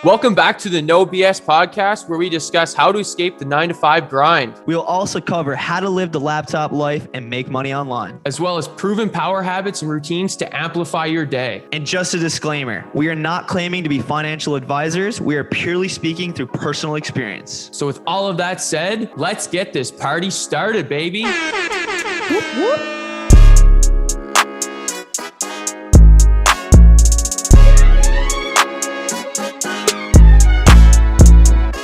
Welcome back to the No-BS podcast, where we discuss how to escape the 9-to-5 grind, We'll also cover how to live the laptop life and make money online. as well as proven power habits and routines to amplify your day. And just a disclaimer, we are not claiming to be financial advisors. We are purely speaking through personal experience. So with all of that said, let's get this party started, baby. Whoop, whoop.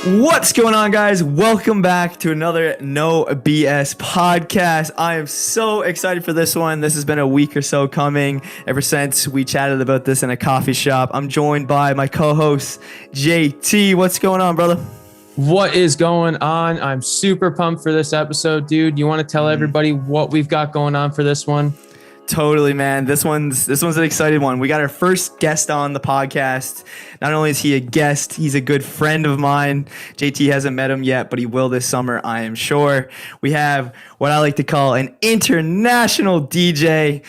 What's going on, guys? Welcome back to another No BS podcast. I am so excited for this one. This has been a week or so coming ever since we chatted about this in a coffee shop. I'm joined by my co-host, JT. What's going on, brother? What is going on? I'm super pumped for this episode, dude. You want to tell everybody what we've got going on for this one? Totally, man. This one's an exciting one. We got our first guest on the podcast. Not only is he a guest, he's a good friend of mine. JT hasn't met him yet, but he will this summer, I am sure. We have what I like to call an international DJ.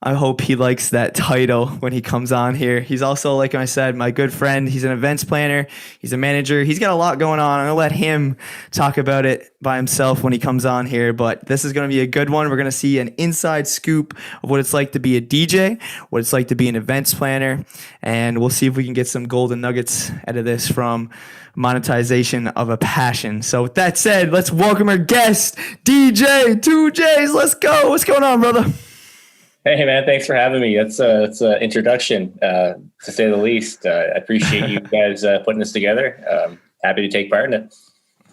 I hope he likes that title when he comes on here. He's also, like I said, my good friend. He's an events planner. He's a manager. He's got a lot going on. I'm going to let him talk about it by himself when he comes on here. But this is going to be a good one. We're going to see an inside scoop of what it's like to be a DJ, what it's like to be an events planner. And we'll see if we can get some golden nuggets out of this from monetization of a passion. So with that said, let's welcome our guest, DJ 2Js. Let's go. What's going on, brother? Hey man, thanks for having me. That's an introduction, to say the least. I appreciate you guys putting this together. Happy to take part in it.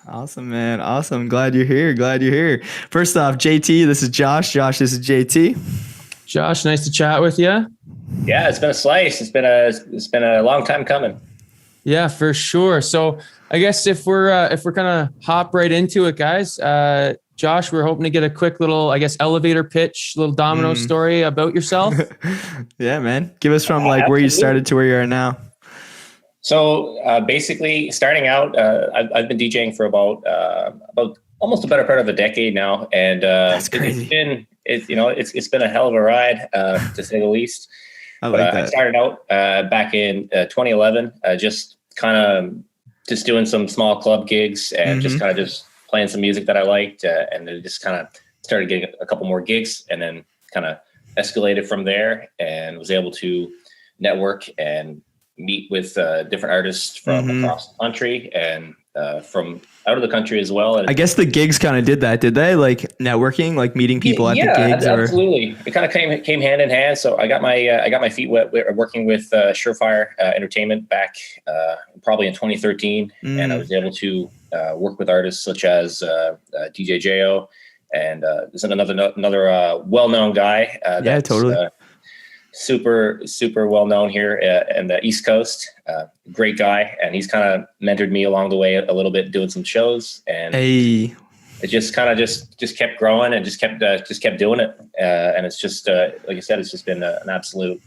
Awesome, man. Awesome. Glad you're here. First off, JT, this is Josh. Josh, this is JT. Josh, nice to chat with you. Yeah, it's been a slice. It's been a long time coming. Yeah, for sure. So I guess if we're kind of hop right into it, guys. Josh, we're hoping to get a quick little, I guess, elevator pitch, little domino story about yourself. Yeah, man. Give us from like where you started to where you are now. So basically, starting out, I've been DJing for about almost a better part of a decade now, and That's crazy. It's been a hell of a ride, to say the least. I like that. I started out back in 2011, just doing some small club gigs and just playing some music that I liked, and then just kind of started getting a couple more gigs, and then kind of escalated from there, and was able to network and meet with different artists from across the country and from out of the country as well. And I guess the gigs kind of did that, did they? Like networking, like meeting people at the gigs. Absolutely. It kind of came hand in hand. So I got my feet wet working with Surefire Entertainment back probably in 2013, and I was able to work with artists such as DJ Jo, and there's another well-known guy. Yeah, totally. Super well known here in the East Coast. Great guy, and he's kind of mentored me along the way a little bit, doing some shows, and it just kind of just kept growing and just kept doing it. And it's just like I said, it's just been an absolute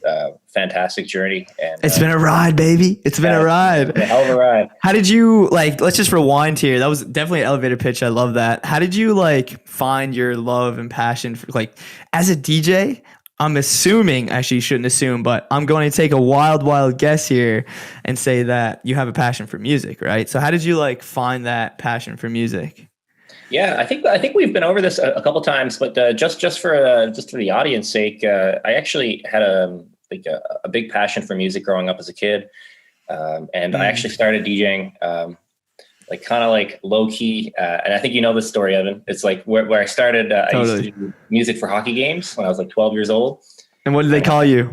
fantastic journey. And it's been a ride, baby. It's been a ride. It's been a hell of a ride. How did you let's just rewind here. That was definitely an elevator pitch. I love that. How did you find your love and passion for as a DJ? I'm assuming, actually you shouldn't assume, but I'm going to take a wild guess here and say that you have a passion for music, right? So how did you find that passion for music? Yeah, I think we've been over this a couple times, but just for the audience sake, I actually had a big passion for music growing up as a kid, and I actually started DJing low key, and I think you know this story, Evan. It's where I started. Totally. I used to do music for hockey games when I was 12 years old. And what did they call you?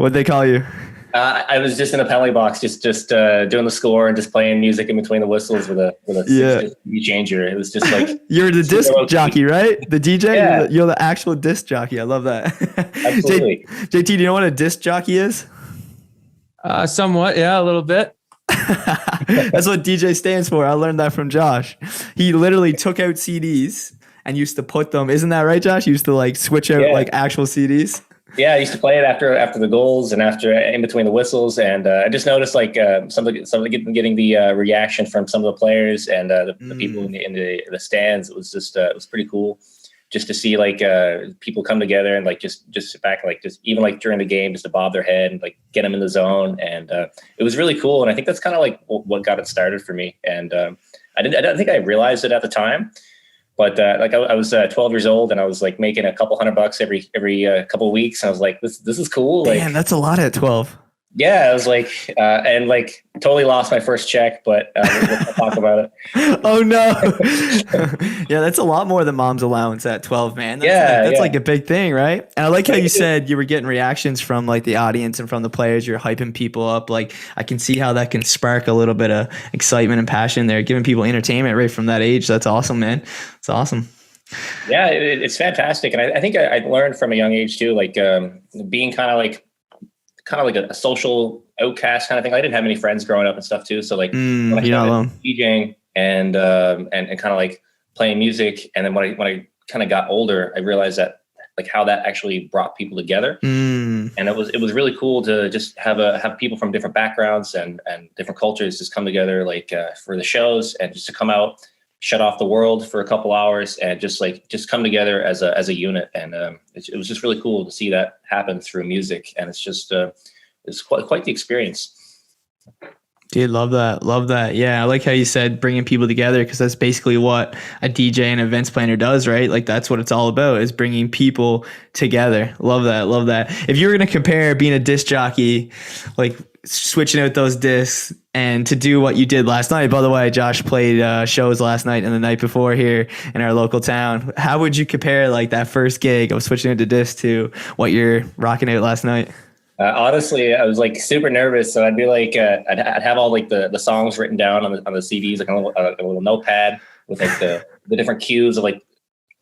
I was just in a penalty box, just doing the score and just playing music in between the whistles with a CD changer. It was just you're the disc jockey, right? The DJ. Yeah. You're the actual disc jockey. I love that. Absolutely. JT, do you know what a disc jockey is? Somewhat, yeah, a little bit. That's what DJ stands for. I learned that from Josh. He literally took out CDs and used to put them. Isn't that right, Josh? You used to switch out actual CDs. Yeah, I used to play it after the goals and after in between the whistles, and I just noticed somebody getting the reaction from some of the players and the people in the stands. It was just it was pretty cool just to see like people come together and like just sit back and like just even like during the game just to bob their head and like get them in the zone. And it was really cool. And I think that's kind of like what got it started for me. And I don't think I realized it at the time, but like I was 12 years old and I was like making a couple $100 every couple of weeks. And I was like, this is cool. Like, Damn, that's a lot at 12. yeah, I was like, and like totally lost my first check, but we'll talk about it. Oh no. Yeah, that's a lot more than mom's allowance at 12, man. That's like a big thing, right? And I like how you said you were getting reactions from like the audience and from the players. You're hyping people up. Like I can see how that can spark a little bit of excitement and passion there, giving people entertainment right from that age. That's awesome, man. It's awesome. Yeah, it's fantastic. And I think I learned from a young age too, like being kind of like a social outcast kind of thing. I didn't have any friends growing up and stuff too. So like when I started DJing and kind of like playing music, and then when I kind of got older, I realized that like how that actually brought people together. And it was really cool to just have people from different backgrounds and different cultures just come together like for the shows, and just to come out, shut off the world for a couple hours and just come together as a unit. And it was just really cool to see that happen through music. And it's just, it's quite the experience. Dude, love that. Yeah. I like how you said bringing people together, because that's basically what a DJ and events planner does, right? Like that's what it's all about, is bringing people together. Love that. If you were going to compare being a disc jockey, like switching out those discs, and to do what you did last night. By the way, Josh played shows last night and the night before here in our local town. How would you compare like that first gig of switching out to disc to what you're rocking out last night? Honestly, I was like super nervous. So I'd be like, I'd have all like the songs written down on the CDs, like on a little notepad with like the different cues of like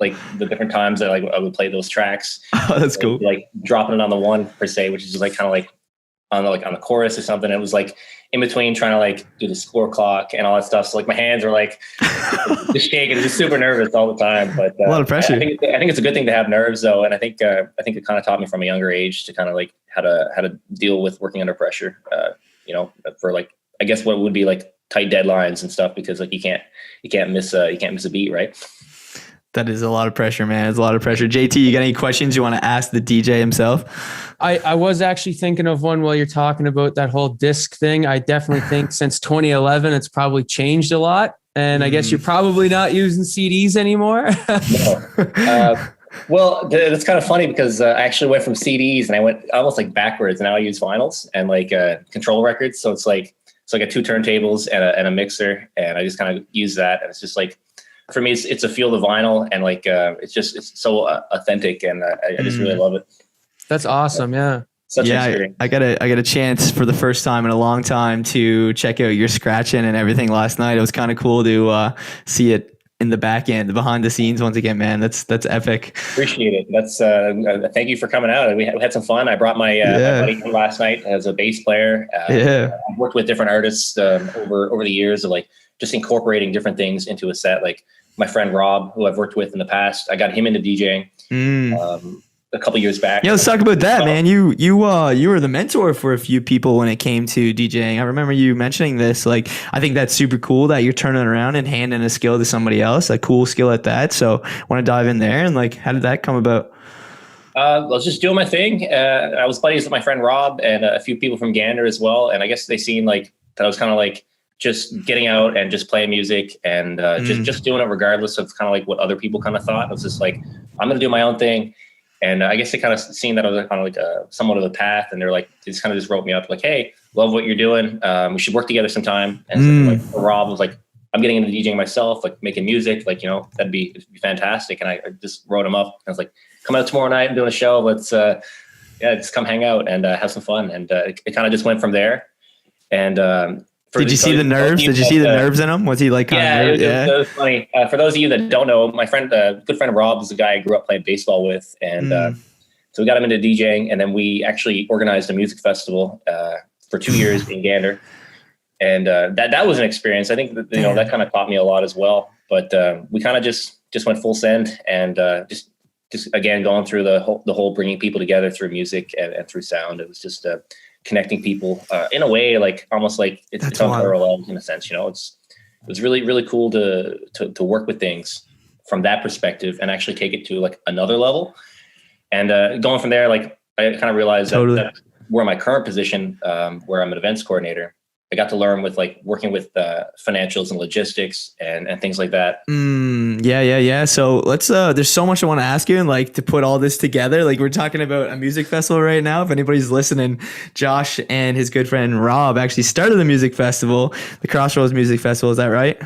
the different times that like I would play those tracks. Oh, that's cool. Like dropping it on the one per se, which is just like kind of like on the chorus or something. It was like in between trying to like do the score clock and all that stuff. So like my hands were like just shaking, just super nervous all the time. But a lot of pressure. I think it's a good thing to have nerves though. And I think it kind of taught me from a younger age to kind of like how to deal with working under pressure, for like, I guess what would be like tight deadlines and stuff, because like you can't miss a beat. Right. That is a lot of pressure, man. It's a lot of pressure. JT, you got any questions you want to ask the DJ himself? I was actually thinking of one while you're talking about that whole disc thing. I definitely think since 2011, it's probably changed a lot. And I guess you're probably not using CDs anymore. No. Well, that's kind of funny because I actually went from CDs and I went almost like backwards. Now I use vinyls and like control records. So it's like I got two turntables and a mixer, and I just kind of use that. And it's just like, for me, it's a feel of vinyl, and like it's so authentic, and I just really love it. That's awesome. Yeah. Such an experience. I got a chance for the first time in a long time to check out your scratching and everything last night. It was kind of cool to see it in the back end, the behind the scenes once again, man. That's epic. Appreciate it. That's thank you for coming out. We had some fun. I brought my buddy last night as a bass player. I've worked with different artists over the years of like just incorporating different things into a set. Like my friend Rob, who I've worked with in the past, I got him into DJing a couple years back. Yeah, let's talk about that, man. You were the mentor for a few people when it came to DJing. I remember you mentioning this. Like, I think that's super cool that you're turning around and handing a skill to somebody else, a cool skill at that. So I want to dive in there, and like, how did that come about? I was just doing my thing. I was buddies with my friend Rob and a few people from Gander as well. And I guess they seen like that I was kind of like just getting out and just playing music and just doing it regardless of kind of like what other people kind of thought. I was just like, I'm going to do my own thing. And I guess they kind of seen that I was kind of like somewhat of a path, and they're like, they just kind of just wrote me up like, hey, love what you're doing. We should work together sometime. And so like Rob was like, I'm getting into DJing myself, like making music, like, it'd be fantastic. And I just wrote him up. I was like, come out tomorrow night and doing a show. Let's just come hang out and have some fun. And it kind of just went from there. And did you see the nerves? Did you see the nerves in him? Was he like kind of it was funny. For those of you that don't know, my friend, good friend Rob, is a guy I grew up playing baseball with, and so we got him into DJing, and then we actually organized a music festival for 2 years in Gander, and that was an experience. I think that, that kind of taught me a lot as well. But we kind of just went full send, and just again going through the whole bringing people together through music and through sound. It was just connecting people in a way, like almost like it's unparalleled in a sense. It was really, really cool to work with things from that perspective and actually take it to like another level. And going from there, like I kind of realized that where my current position, where I'm an events coordinator, I got to learn with like working with financials and logistics and things like that. Yeah. So let's, there's so much I want to ask you, and like to put all this together, like we're talking about a music festival right now. If anybody's listening, Josh and his good friend Rob actually started the music festival, the Crossroads Music Festival. Is that right?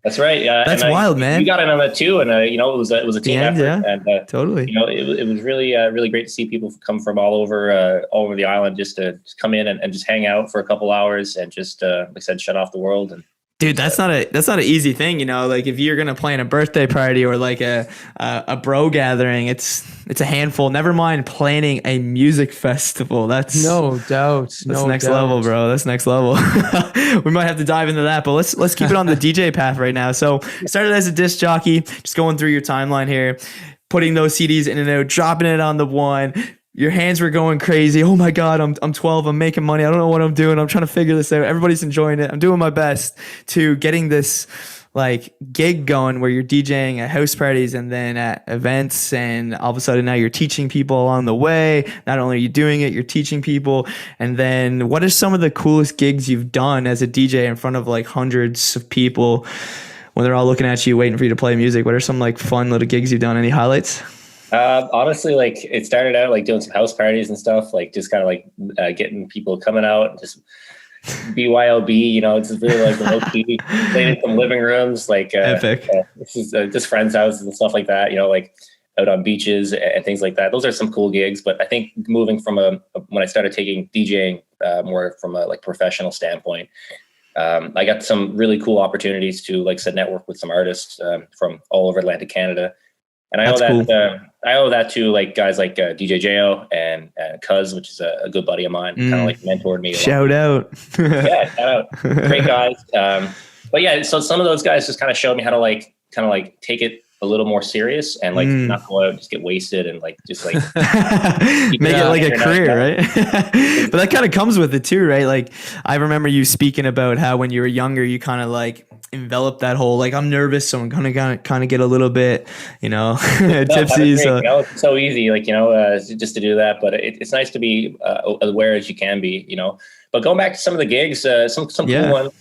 That's right. That's wild, man. You got in on that too, and it was a team effort. Yeah, and totally. It was really great to see people come from all over the island just to come in and just hang out for a couple hours and just like I said, shut off the world. And dude, that's not an easy thing, like if you're gonna plan a birthday party or like a bro gathering, it's a handful. Never mind planning a music festival. That's no doubt. That's next level, bro. That's next level. We might have to dive into that, but let's keep it on the DJ path right now. So started as a disc jockey, just going through your timeline here, putting those CDs in and out, dropping it on the one. Your hands were going crazy. Oh my God, I'm 12. I'm making money. I don't know what I'm doing. I'm trying to figure this out. Everybody's enjoying it. I'm doing my best, to getting this like gig going where you're DJing at house parties and then at events, and all of a sudden now you're teaching people along the way. Not only are you doing it, you're teaching people. And then what are some of the coolest gigs you've done as a DJ in front of like hundreds of people when they're all looking at you waiting for you to play music? What are some like fun little gigs you've done? Any highlights? Honestly, like it started out like doing some house parties and stuff, like just kind of like getting people coming out and just BYOB, it's just really like low key, playing in some living rooms, like epic. This is just friends' houses and stuff like that, like out on beaches and things like that. Those are some cool gigs. But I think moving from when I started taking DJing more from a like professional standpoint, I got some really cool opportunities to like network with some artists from all over Atlantic Canada. And I owe that to like guys like DJ Jo and Cuz, which is a good buddy of mine, kind of like mentored me. Shout out. Yeah, shout out. Great guys. But yeah, so some of those guys just kind of showed me how to like kind of like take it a little more serious and like not go out and just get wasted and like just like make it like a career, right? But that kind of comes with it too, right? Like I remember you speaking about how when you were younger, you kind of like enveloped that whole like, I'm nervous, so I'm gonna kind of get a little bit, tipsy. So it's so easy, like just to do that. But it's nice to be aware as you can be, But going back to some of the gigs, some cool ones.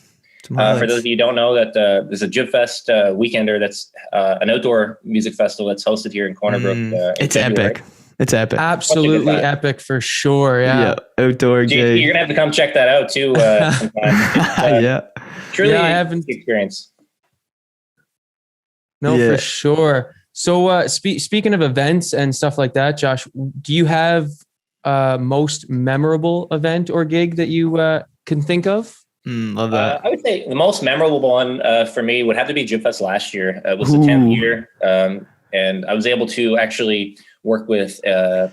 For those of you who don't know, that there's a Jib Fest weekender that's an outdoor music festival that's hosted here in Corner Brook. It's epic. It's epic. Absolutely epic for sure. Yeah. Outdoor gig. You're gonna have to come check that out too. Yeah. Truly, I haven't experience. No, for sure. So speaking of events and stuff like that, Josh, do you have most memorable event or gig that you can think of? Love that. I would say the most memorable one for me would have to be Jib Fest last year. It was the 10th year. And I was able to actually work with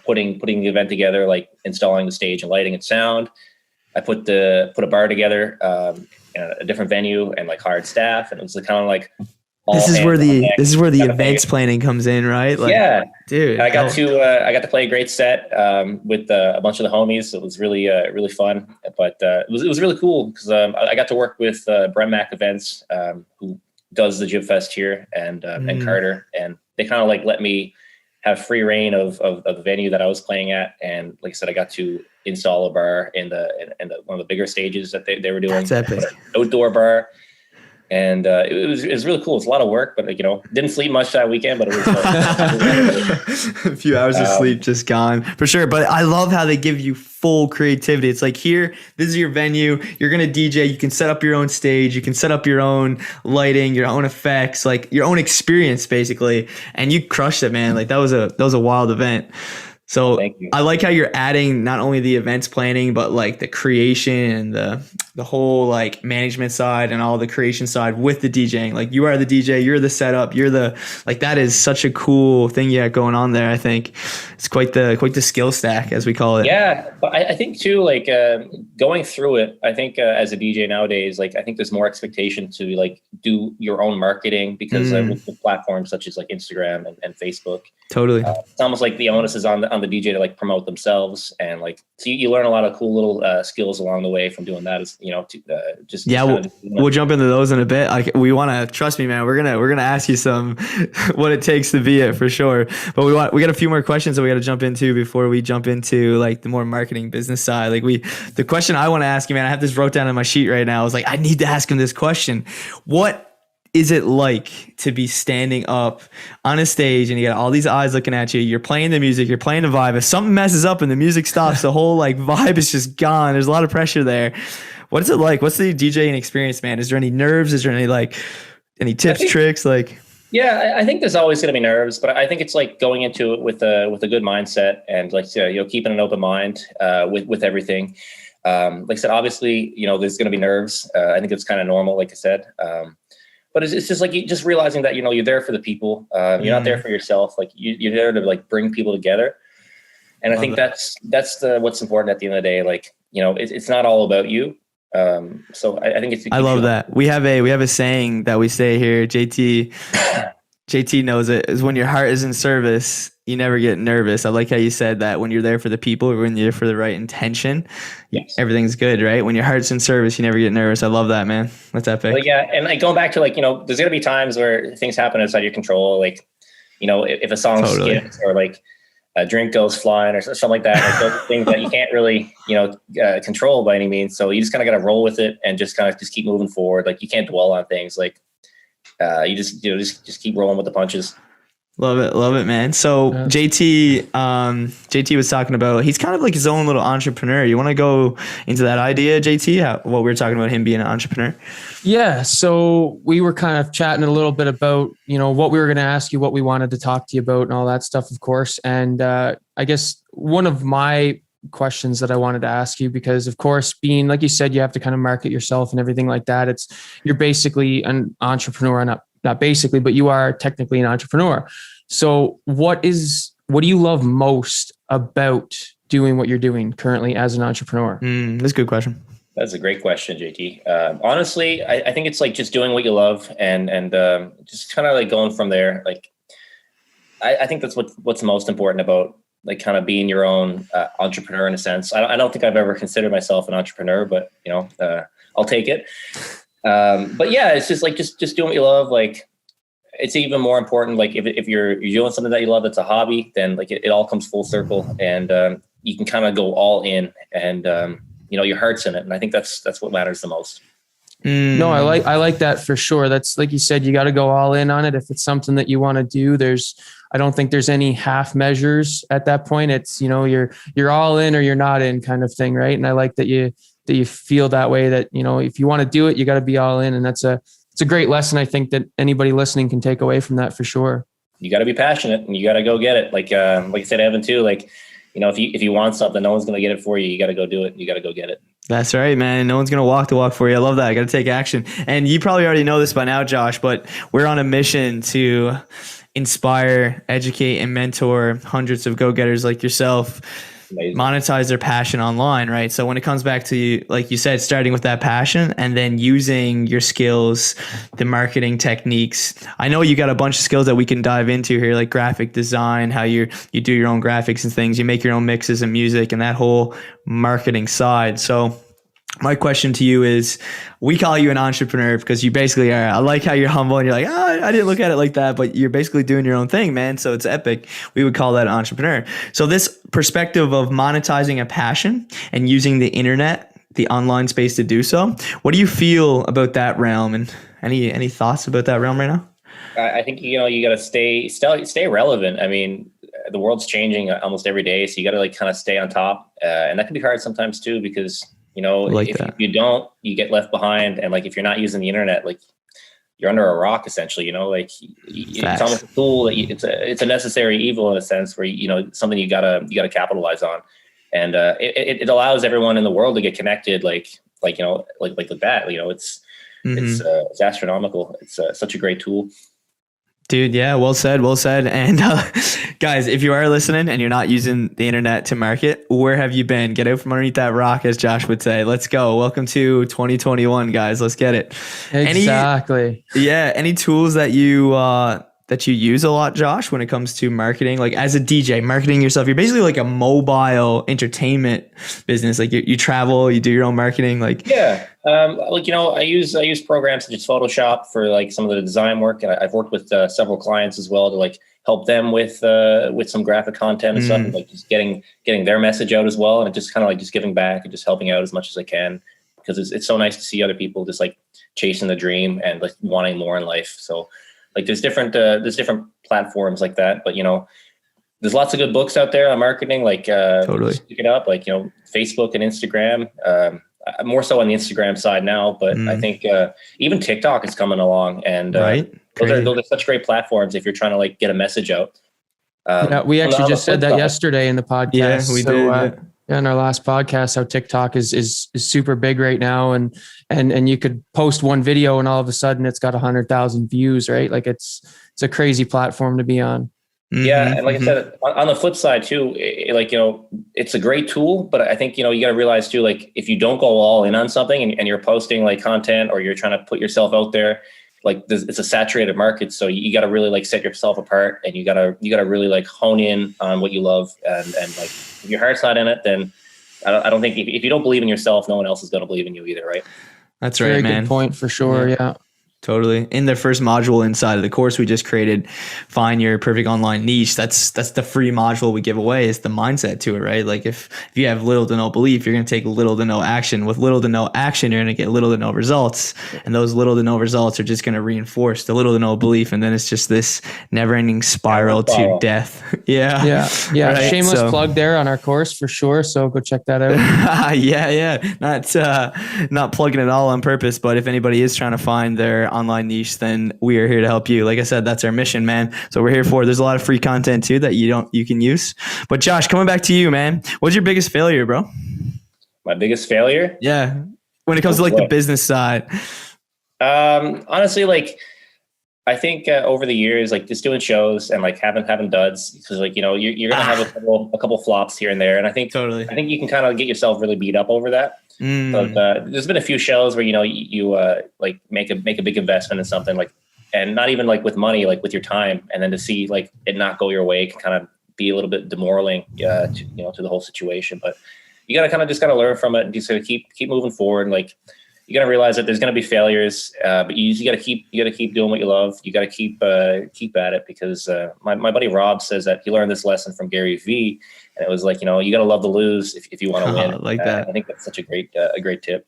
putting the event together, like installing the stage and lighting and sound. I put a bar together in a different venue and like hired staff, and it was kind of like this is where the events planning comes in, right? Like, yeah, dude. I got to play a great set with a bunch of the homies. It was really really fun, but it was really cool because I got to work with Brem Mac Events, who does the Jib Fest here, and Carter, and they kind of like let me have free reign of the venue that I was playing at, and like I said, I got to install a bar in one of the bigger stages that they were doing. That's epic. Outdoor bar. And it was really cool. It's a lot of work, but didn't sleep much that weekend. But it was a few hours of sleep just gone for sure. But I love how they give you full creativity. It's like, here, this is your venue. You're gonna DJ. You can set up your own stage. You can set up your own lighting, your own effects, like your own experience, basically. And you crushed it, man. Like that was a wild event. So I like how you're adding not only the events planning, but like the creation and the whole like management side and all the creation side with the DJing. Like you are the DJ, you're the setup, you're the, like, that is such a cool thing you got going on there. I think it's quite the skill stack, as we call it. Yeah, but I think too, like going through it, I think as a DJ nowadays, like I think there's more expectation to like do your own marketing because with platforms such as like Instagram and Facebook, totally, it's almost like the onus is on the on the DJ to like promote themselves, and like so you learn a lot of cool little skills along the way from doing that. As you know, we'll jump into those in a bit. Like we want to, trust me, man. We're gonna ask you some what it takes to be it for sure. But we got a few more questions that we got to jump into before we jump into like the more marketing business side. Like the question I want to ask you, man. I have this wrote down on my sheet right now. I was like, I need to ask him this question. What is it like to be standing up on a stage and you got all these eyes looking at you? You're playing the music, you're playing the vibe. If something messes up and the music stops, the whole like vibe is just gone. There's a lot of pressure there. What is it like? What's the DJing experience, man? Is there any nerves? Is there any tips, tricks? Like, yeah, I think there's always going to be nerves, but I think it's like going into it with a good mindset and like keeping an open mind with everything. Like I said, obviously, there's going to be nerves. I think it's kind of normal, like I said. But it's just like just realizing that, you're there for the people. You're not there for yourself. Like you're there to like bring people together. And I think that's what's important at the end of the day. Like, it's not all about you. So I think it's. I love that. We have a saying that we say here. JT knows it, is when your heart is in service, you never get nervous. I like how you said that when you're there for the people, when you're there for the right intention, yes, everything's good, right? When your heart's in service, you never get nervous. I love that, man. That's epic. Well, yeah, and like going back to like, there's gonna be times where things happen outside your control. Like, if a song skips or like a drink goes flying or something like that, like those things that you can't really, control by any means. So you just kind of got to roll with it and just kind of just keep moving forward. Like you can't dwell on things. Like you just keep rolling with the punches. Love it, man. So yeah. JT was talking about, he's kind of like his own little entrepreneur. You want to go into that idea, JT? What we were talking about him being an entrepreneur? Yeah. So we were kind of chatting a little bit about, what we were going to ask you, what we wanted to talk to you about and all that stuff, of course. And I guess one of my questions that I wanted to ask you, because of course, being, like you said, you have to kind of market yourself and everything like that. You're basically an entrepreneur, not basically, but you are technically an entrepreneur. So what do you love most about doing what you're doing currently as an entrepreneur? That's a good question. That's a great question, JT. Honestly, I think it's like just doing what you love and just kind of like going from there. Like, I think that's what's most important about like kind of being your own entrepreneur in a sense. I don't think I've ever considered myself an entrepreneur, but I'll take it. But yeah, it's just like just doing what you love. Like it's even more important. Like if you're doing something that you love, that's a hobby, then like it all comes full circle, and you can kind of go all in, and your heart's in it. And I think that's what matters the most. No, I like that for sure. That's like you said, you got to go all in on it. If it's something that you want to do, I don't think there's any half measures at that point. It's, you're all in or you're not in kind of thing. Right. And I like that you feel that way, that, if you want to do it, you got to be all in. And it's a great lesson. I think that anybody listening can take away from that for sure. You got to be passionate and you got to go get it. Like I said, Evan too, like, if you want something, no one's going to get it for you. You got to go do it. You got to go get it. That's right, man. No one's going to walk the walk for you. I love that. I got to take action. And you probably already know this by now, Josh, but we're on a mission to inspire, educate, and mentor hundreds of go-getters like yourself. Amazing. Monetize their passion online, right? So when it comes back to, like you said, starting with that passion and then using your skills, the marketing techniques. I know you got a bunch of skills that we can dive into here, like graphic design, how you do your own graphics and things, you make your own mixes and music and that whole marketing side. So my question to you is, we call you an entrepreneur because you basically are. I like how you're humble and you're like, I didn't look at it like that, but you're basically doing your own thing, man. So it's epic. We would call that an entrepreneur. So this perspective of monetizing a passion and using the internet, the online space to do so, what do you feel about that realm? And any thoughts about that realm right now? I think, you got to stay relevant. I mean, the world's changing almost every day. So you got to like kind of stay on top. And that can be hard sometimes too, because if you don't, you get left behind. And like, if you're not using the internet, like you're under a rock essentially, it's almost a tool that it's a necessary evil in a sense where, something you gotta capitalize on. And it allows everyone in the world to get connected. Like that, it's astronomical. It's such a great tool. Dude, yeah, well said. And guys, if you are listening and you're not using the internet to market, where have you been? Get out from underneath that rock, as Josh would say. Let's go. Welcome to 2021, guys. Let's get it. Exactly. Any tools that you that you use a lot, Josh, when it comes to marketing? Like as a DJ, marketing yourself, you're basically like a mobile entertainment business. Like you travel, you do your own marketing. Like Yeah. Like, I use programs such as Photoshop for like some of the design work. And I've worked with several clients as well to like help them with some graphic content and stuff, and like just getting their message out as well. And just kind of like just giving back and just helping out as much as I can, because it's so nice to see other people just like chasing the dream and like wanting more in life. So like there's different platforms like that, but there's lots of good books out there on marketing, like totally pick it up, like Facebook and Instagram. More so on the Instagram side now, but I think even TikTok is coming along, and right. those are such great platforms if you're trying to like get a message out. Yeah, we actually just said that yesterday in the podcast. Yeah, we did. In our last podcast, how TikTok is super big right now, and you could post one video and all of a sudden it's got 100,000 views, right? Like it's a crazy platform to be on. Yeah, and like I said, on the flip side too, it's a great tool, but I think you got to realize too, like if you don't go all in on something and you're posting like content, or you're trying to put yourself out there, like it's a saturated market, so you got to really like set yourself apart, and you got to really like hone in on what you love, and like if your heart's not in it, then I don't think if you don't believe in yourself, no one else is going to believe in you either, right? That's right, Very man. good point for sure. Yeah. Totally. In the first module inside of the course we just created, Find Your Perfect Online Niche, that's the free module we give away, is the mindset to it, right? Like if you have little to no belief, you're going to take little to no action. With little to no action, you're going to get little to no results. And those little to no results are just going to reinforce the little to no belief. And then it's just this never ending spiral to death. Yeah. Right? Shameless plug there on our course for sure. So go check that out. Yeah. Not plugging it all on purpose, but if anybody is trying to find their online niche, then we are here to help you. Like I said, that's our mission, man. So we're here for. There's a lot of free content too that you can use. But Josh, coming back to you, man, what's your biggest failure, bro? My biggest failure? Yeah, when it comes to like the business side. Honestly, like I think over the years, like just doing shows and like having duds, because like you're gonna have a couple flops here and there, and I think you can kind of get yourself really beat up over that. But there's been a few shows where you like make a big investment in something, like, and not even like with money, like with your time, and then to see like it not go your way can kind of be a little bit demoralizing to the whole situation. But you gotta kind of just learn from it and just keep moving forward. And like you gotta realize that there's gonna be failures, but you gotta keep doing what you love. You gotta keep at it, because my buddy Rob says that he learned this lesson from Gary Vee. And it was like, you got to love to lose if you want to win. Like that. I think that's such a great tip.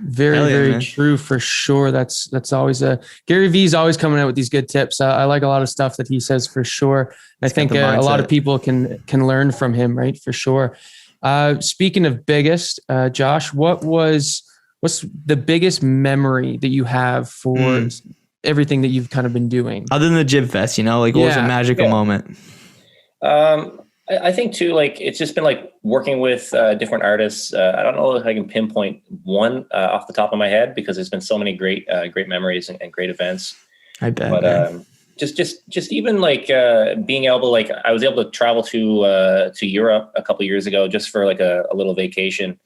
Very true for sure. That's always Gary Vee's always coming out with these good tips. I like a lot of stuff that he says for sure. I think a lot of people can learn from him, right? For sure. Speaking of biggest, Josh, what's the biggest memory that you have for everything that you've kind of been doing? Other than the Jib Fest, what was a magical moment? I think too, like it's just been like working with different artists. I don't know if I can pinpoint one off the top of my head, because there's been so many great memories and great events. I bet. But just even like being able, like I was able to travel to Europe a couple of years ago just for like a little vacation,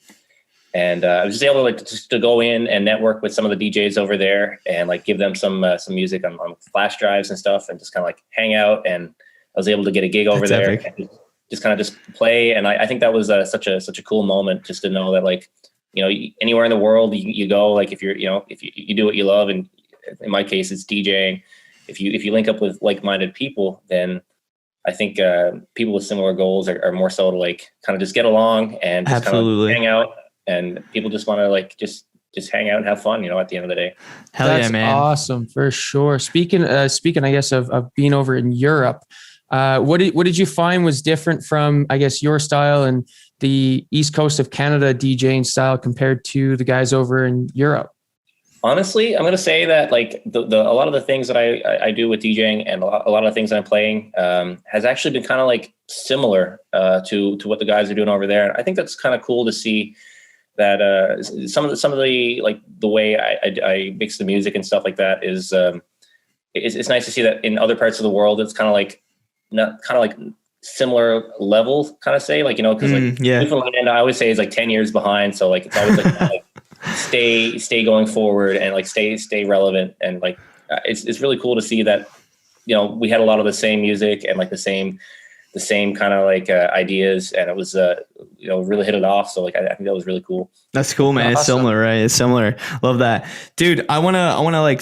and I was just able to go in and network with some of the DJs over there and like give them some music on flash drives and stuff, and just kind of like hang out. And I was able to get a gig over there. And just kind of just play. And I think that was such a cool moment, just to know that like, anywhere in the world you go, like if you're, if you do what you love, and in my case, it's DJing. If you link up with like-minded people, then I think people with similar goals are more so to like kind of just get along and just kind of hang out, and people just want to like, just hang out and have fun, at the end of the day. That's yeah, man. Awesome. For sure. Speaking, I guess of being over in Europe, what did you find was different from, I guess, your style and the East Coast of Canada DJing style compared to the guys over in Europe? Honestly, I'm going to say that like a lot of the things that I do with DJing and a lot of the things that I'm playing has actually been kind of like similar to what the guys are doing over there. And I think that's kind of cool to see that some of the like the way I mix the music and stuff like that is it's nice to see that in other parts of the world it's kind of like similar level, kind of say, like, because like Newfoundland, I always say is like 10 years behind. So like, it's always like, stay going forward and like stay relevant. And like, it's really cool to see that we had a lot of the same music and like the same kind of like ideas, and it was really hit it off. So like I think that was really cool. That's cool, man. It's similar, right? It's similar. Love that, dude. I wanna like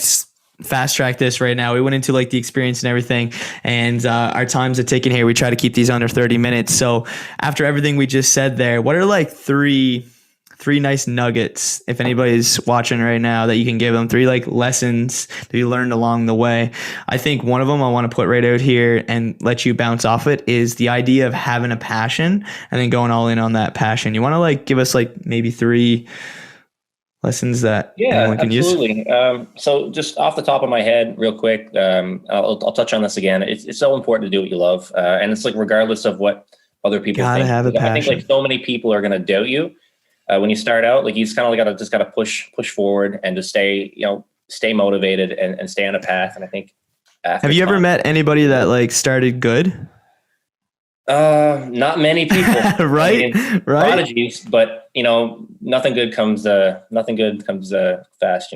fast track this right now. We went into like the experience and everything, and our time's a ticking here. We try to keep these under 30 minutes. So after everything we just said there, what are like three nice nuggets, if anybody's watching right now, that you can give them? 3 like lessons that you learned along the way. I think one of them I want to put right out here and let you bounce off it is the idea of having a passion and then going all in on that passion. You want to like give us like maybe 3 lessons that anyone can absolutely. use? So just off the top of my head, real quick, I'll touch on this again. It's so important to do what you love, and it's like regardless of what other people gotta think. Have a passion. I think like so many people are going to doubt you when you start out. Like you just kind of got to push forward and just stay motivated and stay on a path. And I think. Have you ever met anybody that like started good? Not many people, right? Right. Prodigies, but nothing good comes fast,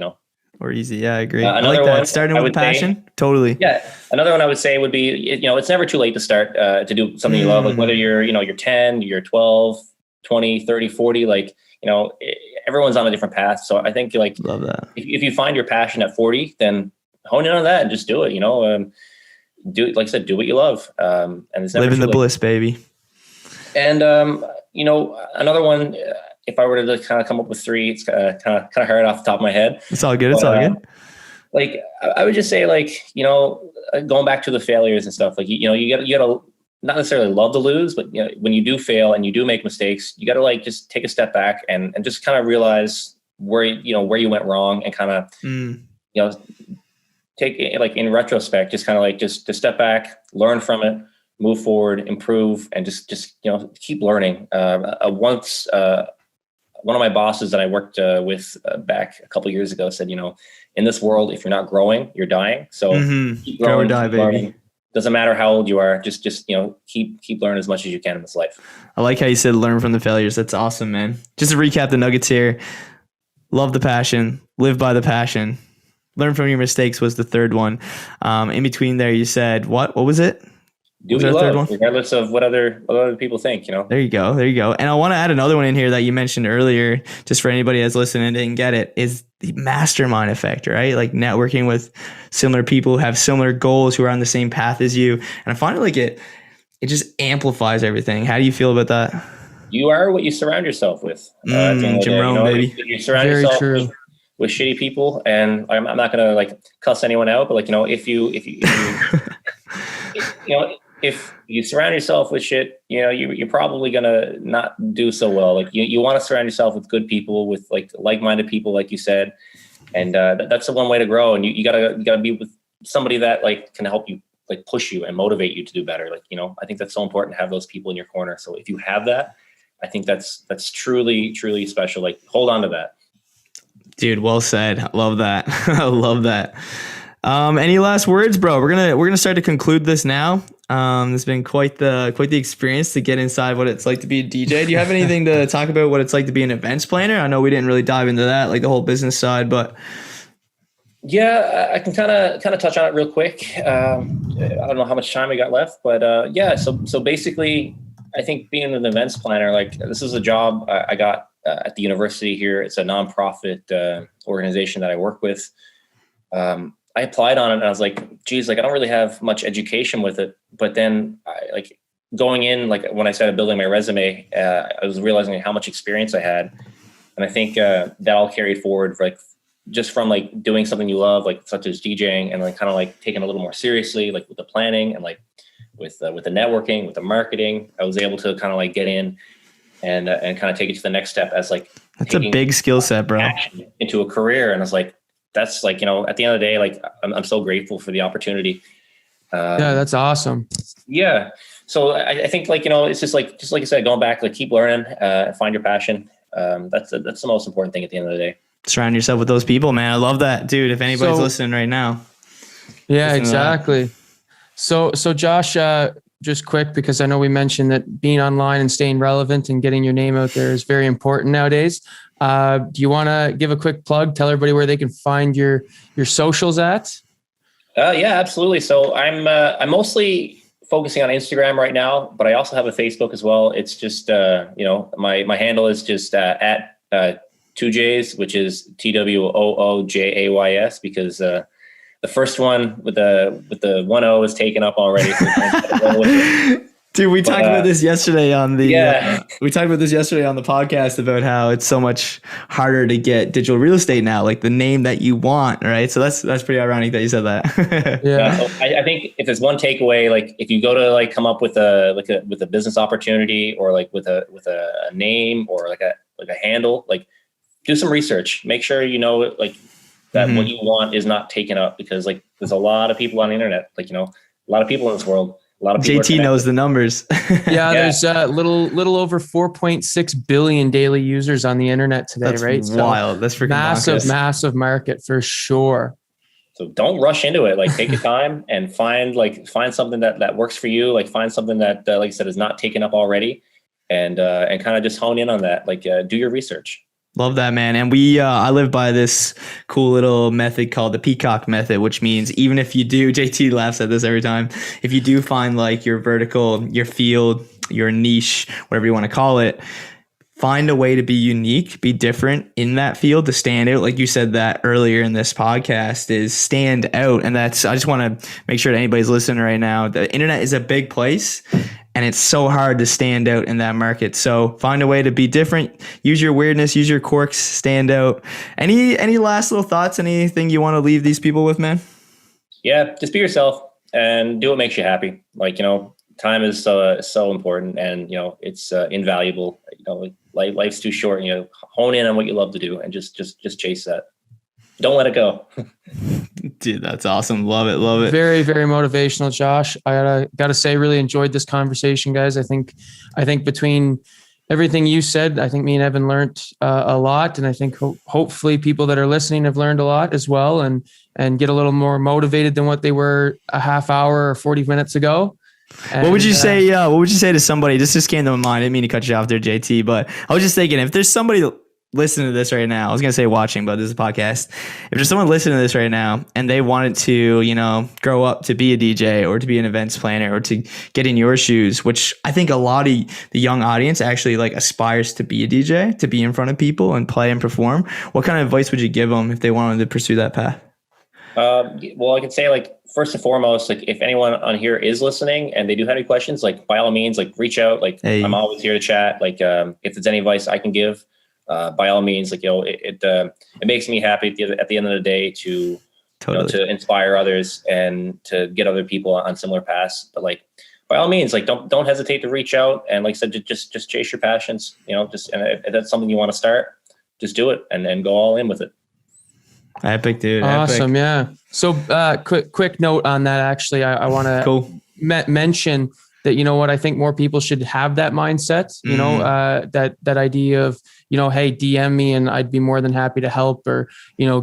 or easy. Yeah, I agree. I like that. one, starting with passion. Totally. Yeah. Another one I would say would be, it's never too late to start to do something you love. Like whether you're 10, you're 12, 20, 30, 40, like, everyone's on a different path. So I think like, love that. If you find your passion at 40, then hone in on that and just do it, do, like I said, do what you love. And it's never live in the bliss, baby. And, another one, if I were to kind of come up with 3, it's kind of hard off the top of my head. It's all good. It's all good. Like, I would just say like, going back to the failures and stuff, like, you gotta not necessarily love to lose, but when you do fail and you do make mistakes, you got to like, just take a step back and just kind of realize where you went wrong and kind of, take it like in retrospect, just kind of like just to step back, learn from it, move forward, improve, and just keep learning. Once one of my bosses that I worked with back a couple of years ago said, in this world, if you're not growing, you're dying. So keep growing, grow or die, keep baby. Learning. Doesn't matter how old you are. Just keep learning as much as you can in this life. I like how you said learn from the failures. That's awesome, man. Just to recap the nuggets here: love the passion, live by the passion. Learn from your mistakes was the third one. In between there, you said what? What was it? Do what you love, regardless of what other people think. There you go. And I want to add another one in here that you mentioned earlier, just for anybody that's listening and didn't get it, is the Mastermind Effect, right? Like networking with similar people who have similar goals, who are on the same path as you. And I find it like it just amplifies everything. How do you feel about that? You are what you surround yourself with. Jim Rohn, baby. You surround Very yourself true. with shitty people, and I'm not gonna like cuss anyone out, but like if you if you surround yourself with shit, you're probably gonna not do so well. Like you want to surround yourself with good people, with like-minded people, like you said, and that's the one way to grow. And you gotta be with somebody that like can help you, like push you and motivate you to do better. Like I think that's so important to have those people in your corner. So if you have that, I think that's truly special. Like hold on to that. Dude, well said. Love that. I love that. Any last words, bro? We're gonna start to conclude this now. It's been quite the experience to get inside what it's like to be a DJ. Do you have anything to talk about what it's like to be an events planner? I know we didn't really dive into that, like the whole business side, but yeah, I can kind of touch on it real quick. I don't know how much time we got left, but yeah. So basically, I think being an events planner, like this is a job I got at the university here. It's a nonprofit organization that I work with. I applied on it and I was like, geez, like I don't really have much education with it. But then like going in, like when I started building my resume, I was realizing how much experience I had. And I think that all carried forward for, like, just from like doing something you love, like such as DJing, and like kind of like taking a little more seriously, like with the planning and like with the networking, with the marketing. I was able to kind of like get in and kind of take it to the next step as like, that's a big skill set, bro, into a career. And I was like, that's like, at the end of the day, like I'm so grateful for the opportunity. Yeah, that's awesome. Yeah. So I think like, it's just like I said, going back, like keep learning, find your passion. That's the most important thing at the end of the day. Surround yourself with those people, man. I love that, dude. If anybody's listening right now. Yeah, exactly. So Josh, just quick, because I know we mentioned that being online and staying relevant and getting your name out there is very important nowadays. Do you want to give a quick plug? Tell everybody where they can find your socials at. Yeah, absolutely. So I'm mostly focusing on Instagram right now, but I also have a Facebook as well. It's just my handle is just at 2Js, which is TWOOJAYS, because the first one with the 1O is taken up already. So Dude, we talked about this yesterday on the we talked about this yesterday on the podcast about how it's so much harder to get digital real estate now, like the name that you want, right? So that's pretty ironic that you said that. Yeah. So I think if there's one takeaway, like if you go to like come up with a business opportunity, or like with a name, or like a handle, like do some research. Make sure you know like that what you want is not taken up, because like there's a lot of people on the internet, like a lot of people in this world. A lot of people JT knows the numbers. Yeah, there's little over 4.6 billion daily users on the internet today, That's right? wild. That's freaking massive market for sure. So don't rush into it. Like take your time and find something that works for you. Like find something that, like I said, is not taken up already, and kind of just hone in on that. Like do your research. Love that, man. And I live by this cool little method called the Peacock Method, which means even if you do, JT laughs at this every time, if you do find like your vertical, your field, your niche, whatever you want to call it, find a way to be unique, be different in that field, to stand out. Like you said that earlier in this podcast, is stand out. And I just want to make sure that anybody's listening right now, the internet is a big place, and it's so hard to stand out in that market. So find a way to be different, use your weirdness, use your quirks, stand out. Any last little thoughts, anything you want to leave these people with, man? Yeah, just be yourself and do what makes you happy. Like, time is so important, and, it's invaluable. Life's too short, hone in on what you love to do and just chase that. Don't let it go. Dude, that's awesome. Love it. Very, very motivational, Josh. I gotta say, really enjoyed this conversation, guys. I think between everything you said, I think me and Evan learned a lot, and I think hopefully people that are listening have learned a lot as well, and get a little more motivated than what they were a half hour or 40 minutes ago. And, what would you say? What would you say to somebody? This just came to my mind. I didn't mean to cut you off there, JT, but I was just thinking, if there's somebody listening to this right now, I was going to say watching, but this is a podcast. If there's someone listening to this right now and they wanted to, grow up to be a DJ or to be an events planner or to get in your shoes, which I think a lot of the young audience actually like aspires to be a DJ, to be in front of people and play and perform. What kind of advice would you give them if they wanted to pursue that path? Well, I could say, like, first and foremost, like, if anyone on here is listening and they do have any questions, like, by all means, like, reach out. Like, hey. I'm always here to chat. Like, if there's any advice I can give, by all means, like, it makes me happy at the end of the day to, totally. To inspire others and to get other people on similar paths. But, like, by all means, like, don't hesitate to reach out. And like I said, just chase your passions, and if that's something you want to start, just do it and go all in with it. Epic, dude. Awesome. Epic. Yeah. So quick note on that. Actually, I want to mention that, I think more people should have that mindset, that idea of, hey, DM me and I'd be more than happy to help, or,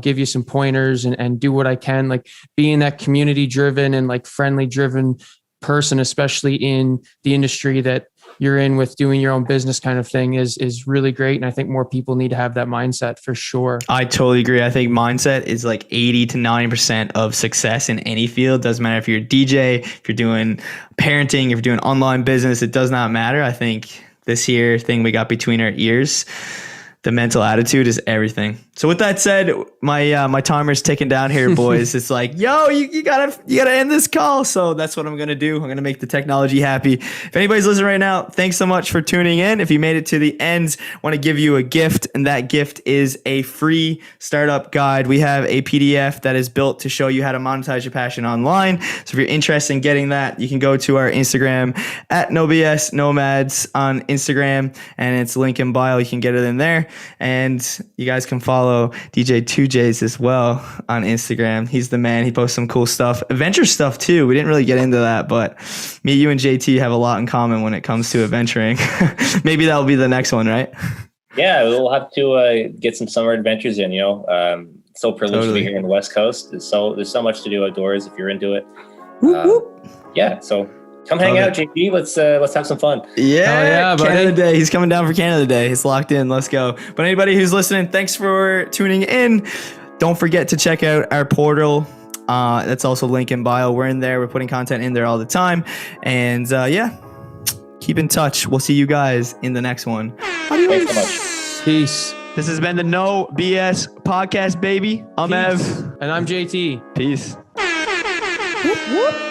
give you some pointers and do what I can, like being that community driven and like friendly driven person, especially in the industry that you're in with doing your own business kind of thing is really great. And I think more people need to have that mindset for sure. I totally agree. I think mindset is like 80 to 90% of success in any field. Doesn't matter if you're a DJ, if you're doing parenting, if you're doing online business, it does not matter. I think this here thing we got between our ears, the mental attitude is everything. So with that said, my timer's ticking down here, boys. It's like, yo, you gotta end this call. So that's what I'm gonna do. I'm gonna make the technology happy. If anybody's listening right now, thanks so much for tuning in. If you made it to the end, I want to give you a gift, and that gift is a free startup guide. We have a PDF that is built to show you how to monetize your passion online. So if you're interested in getting that, you can go to our Instagram at NO-BS Nomads on Instagram, and it's link in bio. You can get it in there, and you guys can follow DJ 2Js as well on Instagram. He's the man. He posts some cool stuff, adventure stuff too. We didn't really get into that, but me, you, and JT have a lot in common when it comes to adventuring. Maybe that'll be the next one, right? Yeah, we'll have to get some summer adventures in. So privileged to be here in the West Coast. There's so much to do outdoors if you're into it. Yeah, so come hang out, JP. Let's have some fun. Yeah, Canada Day. He's coming down for Canada Day. He's locked in. Let's go. But anybody who's listening, thanks for tuning in. Don't forget to check out our portal That's also link in bio. We're in there. We're putting content in there all the time. And yeah, keep in touch. We'll see you guys in the next one. Thanks so much. Peace. This has been the No BS podcast, baby. I'm Ev. And I'm JT. Peace. Whoop, whoop.